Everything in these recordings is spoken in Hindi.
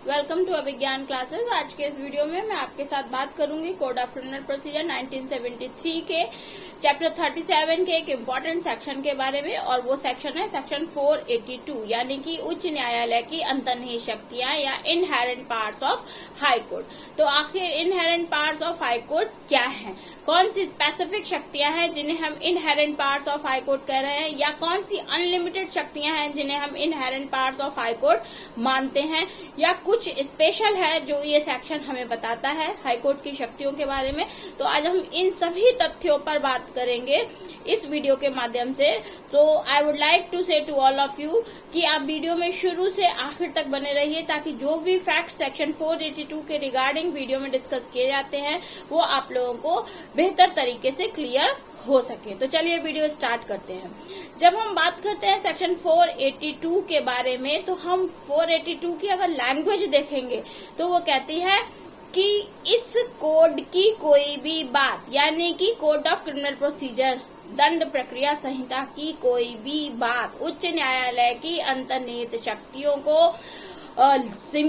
Welcome to Abhijnana classes. आज के इस वीडियो में मैं आपके साथ बात करूंगी कोड ऑफ क्रिमिनल प्रोसीजर 1973 के चैप्टर 37 के एक इम्पोर्टेंट सेक्शन के बारे में, और वो सेक्शन है सेक्शन 482, यानी कि उच्च न्यायालय की अंतर्निहित शक्तियां या inherent parts of high court. तो आखिर inherent parts of high court क्या है, कौन सी स्पेसिफिक शक्तियां हैं जिन्हें हम inherent parts of high court कह रहे हैं, या कौन सी अनलिमिटेड शक्तियां हैं जिन्हें हम inherent parts of high court मानते हैं, या कुछ स्पेशल है जो ये सेक्शन हमें बताता है हाई कोर्ट की शक्तियों के बारे में। तो आज हम इन सभी तथ्यों पर बात करेंगे इस वीडियो के माध्यम से। तो आई वुड लाइक टू से टू ऑल ऑफ यू कि आप वीडियो में शुरू से आखिर तक बने रहिए, ताकि जो भी फैक्ट सेक्शन 482 के रिगार्डिंग वीडियो में डिस्कस किए जाते हैं वो आप लोगों को बेहतर तरीके से क्लियर हो सके। तो चलिए वीडियो स्टार्ट करते हैं। जब हम बात करते हैं सेक्शन 482 के बारे में, तो हम 482 की अगर लैंग्वेज देखेंगे तो वो कहती है कि इस कोड की कोई भी बात, यानी कि कोड ऑफ क्रिमिनल प्रोसीजर दंड प्रक्रिया संहिता की कोई भी बात उच्च न्यायालय की अंतर्निहित शक्तियों को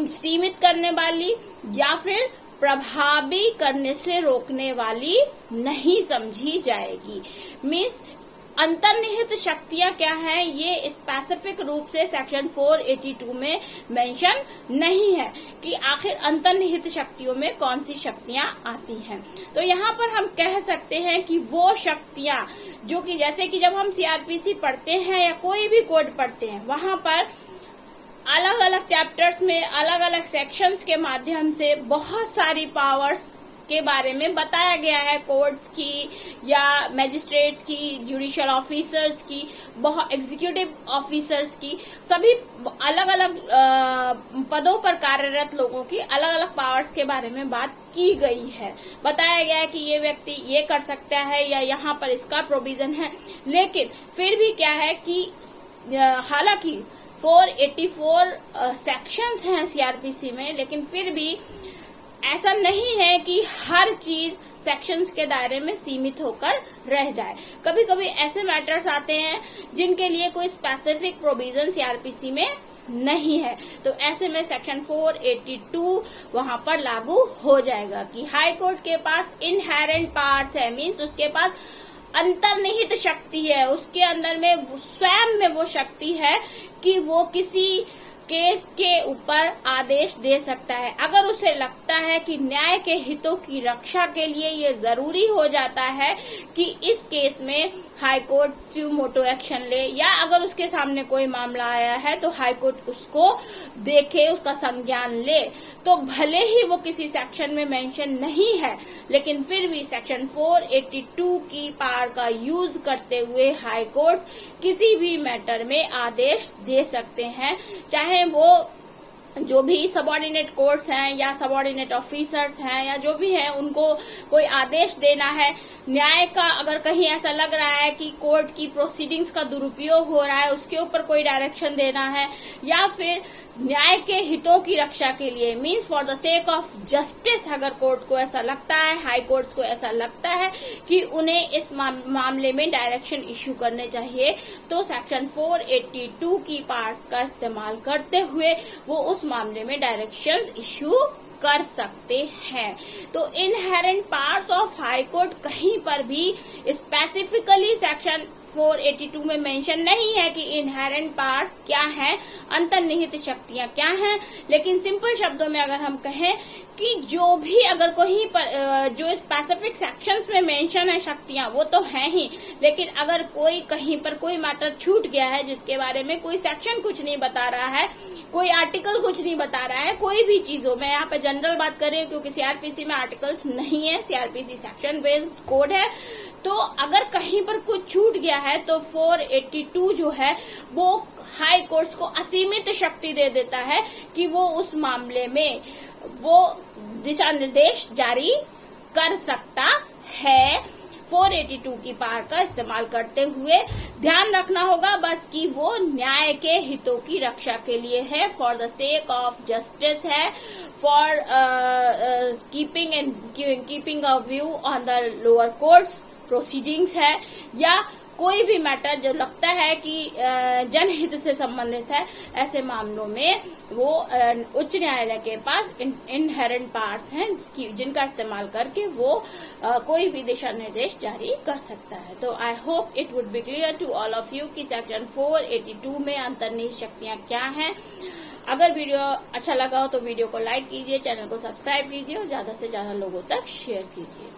सीमित करने वाली या फिर प्रभावी करने से रोकने वाली नहीं समझी जाएगी। मीन्स अंतर्निहित शक्तियां क्या है, ये स्पेसिफिक रूप से सेक्शन 482 में मेंशन नहीं है कि आखिर अंतर्निहित शक्तियों में कौन सी शक्तियां आती हैं। तो यहाँ पर हम कह सकते हैं कि वो शक्तियां जो कि जैसे कि जब हम सीआरपीसी पढ़ते हैं या कोई भी कोड पढ़ते हैं, वहां पर अलग अलग चैप्टर्स में अलग अलग सेक्शंस के माध्यम से बहुत सारी पावर्स के बारे में बताया गया है, कोर्ट्स की या मैजिस्ट्रेट्स की, जुडिशियल ऑफिसर्स की, बहुत एग्जीक्यूटिव ऑफिसर्स की, सभी अलग अलग पदों पर कार्यरत लोगों की अलग अलग पावर्स के बारे में बात की गई है। बताया गया है कि ये व्यक्ति ये कर सकता है या यहाँ पर इसका प्रोविजन है। लेकिन फिर भी क्या है कि हालांकि 484 सेक्शंस हैं सीआरपीसी में, लेकिन फिर भी ऐसा नहीं है कि हर चीज सेक्शंस के दायरे में सीमित होकर रह जाए। कभी कभी ऐसे मैटर्स आते हैं जिनके लिए कोई स्पेसिफिक प्रोविजन सीआरपीसी में नहीं है, तो ऐसे में सेक्शन 482 वहां पर लागू हो जाएगा कि हाई कोर्ट के पास इनहेरेंट पावर्स है। मीन्स उसके पास अंतर्निहित शक्ति है, उसके अंदर में स्वयं में वो शक्ति है कि वो किसी केस के ऊपर आदेश दे सकता है। अगर उसे लगता है कि न्याय के हितों की रक्षा के लिए ये जरूरी हो जाता है कि इस केस में हाई कोर्ट स्यू मोटो एक्शन ले, या अगर उसके सामने कोई मामला आया है तो हाई कोर्ट उसको देखे, उसका संज्ञान ले, तो भले ही वो किसी सेक्शन में मेंशन नहीं है, लेकिन फिर भी सेक्शन 482 की पावर का यूज करते हुए हाई कोर्ट्स किसी भी मैटर में आदेश दे सकते हैं, चाहे वो जो भी सबऑर्डिनेट कोर्ट्स हैं या सबऑर्डिनेट ऑफिसर्स हैं या जो भी हैं, उनको कोई आदेश देना है। न्याय का अगर कहीं ऐसा लग रहा है कि कोर्ट की प्रोसीडिंग्स का दुरुपयोग हो रहा है, उसके ऊपर कोई डायरेक्शन देना है, या फिर न्याय के हितों की रक्षा के लिए, means for the sake of justice, अगर कोर्ट को ऐसा लगता है, हाई कोर्ट्स को ऐसा लगता है कि उन्हें इस मामले में डायरेक्शन इश्यू करने चाहिए, तो सेक्शन 482 की पार्ट्स का इस्तेमाल करते हुए वो उस मामले में डायरेक्शन इश्यू कर सकते हैं। तो inherent parts of high court कहीं पर भी स्पेसिफिकली सेक्शन 482 में मेंशन नहीं है कि इनहेरेंट पार्ट्स क्या हैं, अंतर्निहित शक्तियां क्या हैं। लेकिन सिंपल शब्दों में अगर हम कहें कि जो भी अगर कहीं पर जो स्पेसिफिक सेक्शंस में मेंशन है शक्तियां, वो तो हैं ही, लेकिन अगर कोई कहीं पर कोई मैटर छूट गया है जिसके बारे में कोई सेक्शन कुछ नहीं बता रहा है, कोई आर्टिकल कुछ नहीं बता रहा है, कोई भी चीजों में, यहाँ पे जनरल बात करें क्योंकि सीआरपीसी में आर्टिकल्स नहीं है, सीआरपीसी सेक्शन बेस्ड कोड है, तो अगर कहीं पर कुछ छूट गया है तो 482 जो है वो हाई कोर्ट्स को असीमित शक्ति दे देता है कि वो उस मामले में वो दिशा निर्देश जारी कर सकता है। 482 की पावर का इस्तेमाल करते हुए ध्यान रखना होगा बस कि वो न्याय के हितों की रक्षा के लिए है, for the sake of justice है, for keeping a view on the lower courts proceedings है, या कोई भी मैटर जो लगता है कि जनहित से संबंधित है, ऐसे मामलों में वो उच्च न्यायालय के पास इनहेरेंट पावर्स हैं कि जिनका इस्तेमाल करके वो कोई भी दिशा निर्देश जारी कर सकता है। तो I hope it would be clear to all of you कि सेक्शन 482 में अंतर्निहित शक्तियां क्या हैं। अगर वीडियो अच्छा लगा हो तो वीडियो को लाइक कीजिए, चैनल को सब्सक्राइब कीजिए और ज्यादा से ज्यादा लोगों तक शेयर कीजिए।